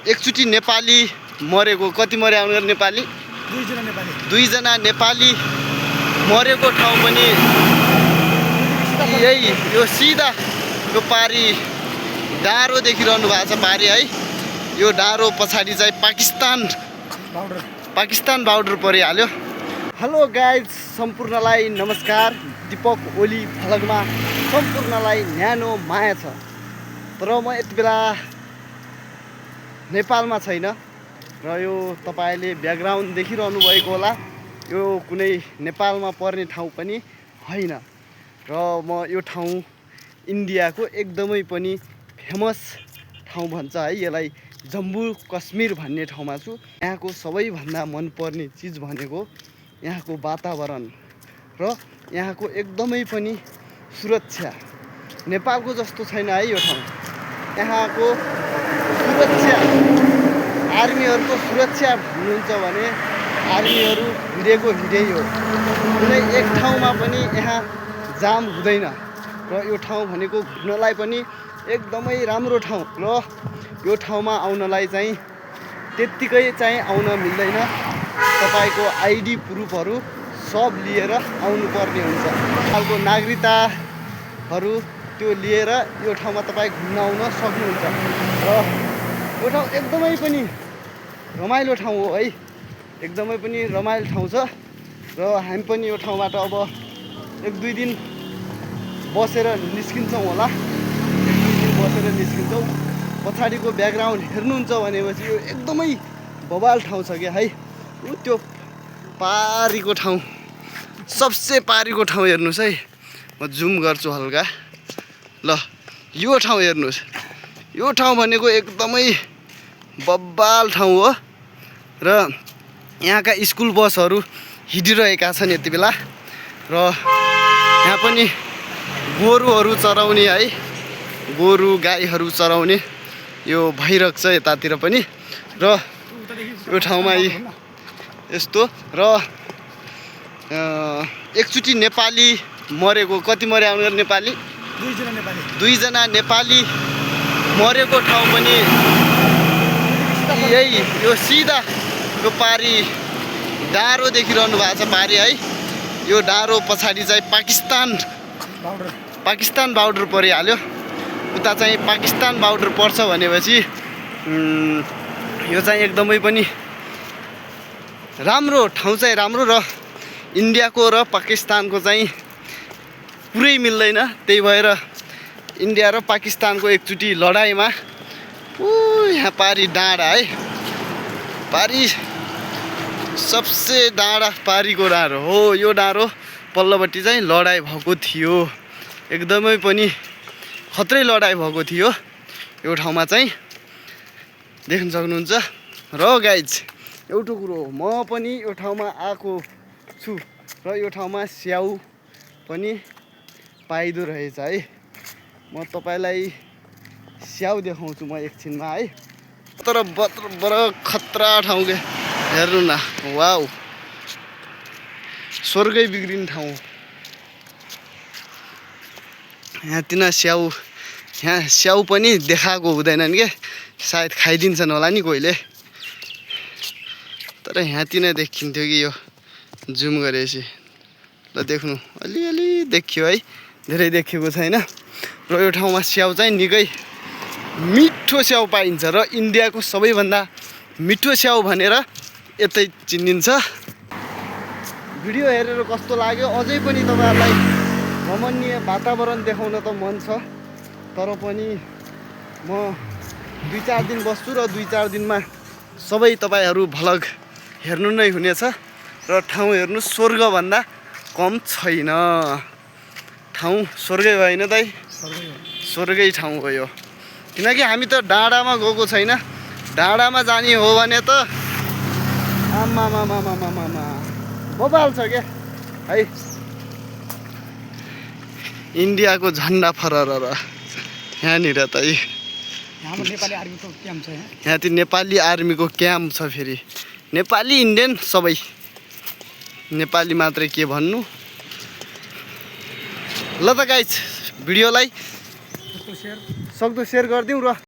एकचोटि नेपाली मरेको, कति मरे आउनु नेपाली? दुईजना नेपाली मरेको ठाउँ पनि यही यो सिधा यो पारी डाँडो देखिरहनु भएको छ पारी है। यो डाँडो पछाडि चाहिँ पाकिस्तान बार्डर परिहाल्यो। हेलो गाइज, सम्पूर्णलाई नमस्कार। दीपक ओली भ्लगमा सम्पूर्णलाई न्यानो माया छ। तर म यति बेला नेपालमा छैन र यो तपाईले ब्याकग्राउन्ड देखिरहनु भएको होला, यो कुनै नेपालमा पर्ने ठाउँ पनि होइन र म यो ठाउँ इन्डियाको एकदमै पनि फेमस ठाउँ भन्छ है यसलाई, जम्मू कश्मीर भन्ने ठाउँमा छु। यहाँको सबैभन्दा मनपर्ने चिज भनेको यहाँको वातावरण र यहाँको एकदमै पनि सुरक्षा। नेपालको जस्तो छैन है यो ठाउँ। यहाँको सुरक्षा, आर्मीहरूको सुरक्षा भन्नुहुन्छ भने आर्मीहरू हिँडेको हिँडै हो। कुनै एक ठाउँमा पनि यहाँ जाम हुँदैन र यो ठाउँ भनेको घुम्नलाई पनि एकदमै राम्रो ठाउँ र यो ठाउँमा आउनलाई चाहिँ त्यत्तिकै चाहिँ आउन मिल्दैन। तपाईको आइडी प्रुफहरू सब लिएर आउनुपर्ने हुन्छ। नेपालको नागरिकताहरू त्यो लिएर यो ठाउँमा तपाईँ घुम्न आउन सक्नुहुन्छ र यो ठाउँ एकदमै पनि रमाइलो ठाउँ हो है, एकदमै पनि रमाइलो ठाउँ छ र हामी पनि यो ठाउँबाट अब एक दुई दिन बसेर निस्किन्छौँ होला। बसेर निस्किन्छौँ। पछाडिको ब्याकग्राउन्ड हेर्नुहुन्छ भनेपछि यो एकदमै बवाल ठाउँ छ क्या है। त्यो पारीको ठाउँ, सबसे पारीको ठाउँ हेर्नुहोस् है। म जुम गर्छु हल्का। ल यो ठाउँ हेर्नुहोस्। यो ठाउँ भनेको एकदमै बब्बाल ठाउँ हो र यहाँका स्कुल बसहरू हिँडिरहेका छन् यति बेला र यहाँ पनि गोरुहरू चराउने है, गोरु गाईहरू चराउने यो भइरहेको छ यतातिर पनि र यो ठाउँमा यस्तो र एकचोटि नेपाली मरेको, कति मरे आउनु नेपाली? दुईजना नेपाली मरेको ठाउँ पनि यही यो सिधा यो पारी डाँडो देखिरहनु भएको छ पारी है। यो डाँडो पछाडि चाहिँ पाकिस्तान बार्डर परिहाल्यो। उता चाहिँ पाकिस्तान बार्डर पर्छ भनेपछि यो चाहिँ एकदमै पनि राम्रो ठाउँ चाहिँ राम्रो र इन्डियाको र पाकिस्तानको चाहिँ पुरै मिल्दैन। त्यही भएर इन्डिया र पाकिस्तानको एकचोटि लडाइँमा यहाँ पारी डाँडा है, पारी सबसे डाँडा पारीको डाँडो हो। यो डाँडो पल्लोपट्टि चाहिँ लडाइँ भएको थियो, एकदमै पनि खत्रै लडाइँ भएको थियो यो ठाउँमा चाहिँ, देख्न सक्नुहुन्छ। र गाइज एउटा कुरो, म पनि यो ठाउँमा आएको छु र यो ठाउँमा स्याउ पनि पाइदो रहेछ है। म तपाईँलाई स्याउ देखाउँछु म एकछिनमा है। तर बर खतरा ठाउँ के हेर्नु न, वाउ, स्वर्गै बिग्रिने ठाउँ। यहाँ तिना स्याउ, यहाँ स्याउ पनि देखाएको हुँदैनन् के, सायद खाइदिन्छन् होला नि कोहीले। तर यहाँ तिना देखिन्थ्यो कि यो जुम गरेपछि। ल देख्नु, अलिअलि देखियो है, धेरै देखिएको छैन। र यो ठाउँमा स्याउ चाहिँ निकै मिठो स्याउ पाइन्छ र इन्डियाको सबैभन्दा मिठो स्याउ भनेर यतै चिनिन्छ। भिडियो हेरेर कस्तो लाग्यो? अझै पनि तपाईँहरूलाई रमणीय वातावरण देखाउन त मन छ, तर पनि म 2-4 दिन बस्छु र 2-4 दिनमा सबै तपाईँहरू भ्लग हेर्नु नै हुनेछ र ठाउँ हेर्नु स्वर्गभन्दा कम छैन। ठाउँ स्वर्गै होइन दाइ, स्वर्गै ठाउँ हो यो। किनकि हामी त डाँडामा गएको छैन, डाँडामा जाने हो भने त आमामामामामामा बबाल छ क्या है। इन्डियाको झन्डा फरर यहाँनिर त यहाँ ती नेपाली आर्मीको क्याम्प छ। फेरि नेपाली इन्डियन सबै नेपाली मात्रै के भन्नु। ल त गाइज भिडियोलाई सक्दो सेयर गरिदिउँ र